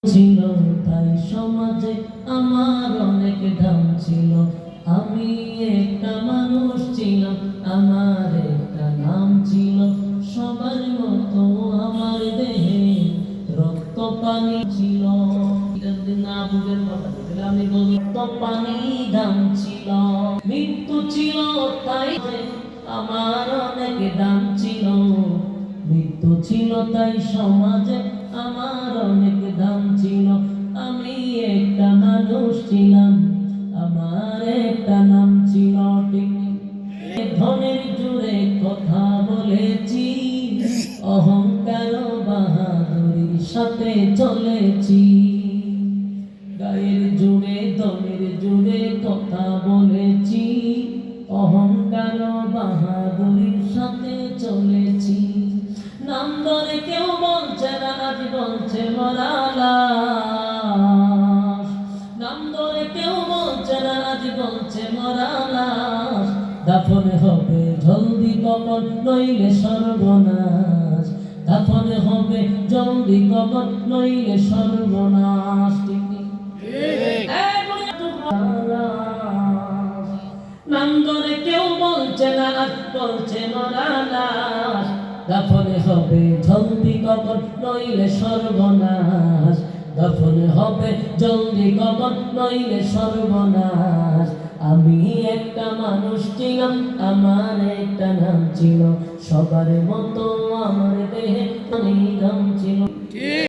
ছিল তাই সমাজে আমার অনেক দাম ছিল। আমি একটা মানুষ ছিলাম, আমার একটা নাম ছিল। সবার মতো আমার দেহে রক্ত পানি ছিল। না বুঝেন কথা তাহলে আমি বলি, রক্ত পানি দাম ছিল। মৃত্যু ছিল তাই আমার অনেক দাম ছিল। মৃত্যু ছিল তাই সমাজে আমার অনেক দাম ছিল। আমি একটা মানুষ ছিলাম, আমার একটা নাম ছিল। ধনের জুড়ে কথা বলেছি, অহংকার বাহাদুরির সাথে চলেছি। গায়ের জুড়ে ধনের জুড়ে কথা বলেছি, অহংকার বাহাদুরির সাথে চলেছি। নাম ধরে কেউ বলছে না, আজ বলছে মরা লাশ। নাম ধরে কেউ বলছে না, আজ বলছে মরা লাশ। দাফন হবে জলদি কখন, নইলে সর্বনাশ। দাফন হবে জলদি কখন, নইলে সর্বনাশ। নাম ধরে কেউ বলছে না, আজ বলছে মরা লাশ। দাফন হবে জলদি কখন, নইলে সর্বনাশ। দাফন হবে জলদি কখন, নইলে সর্বনাশ। আমি একটা মানুষ ছিলাম, আমার একটা নাম ছিল। সবার মতো আমার দেহে অনেক দাম ছিল।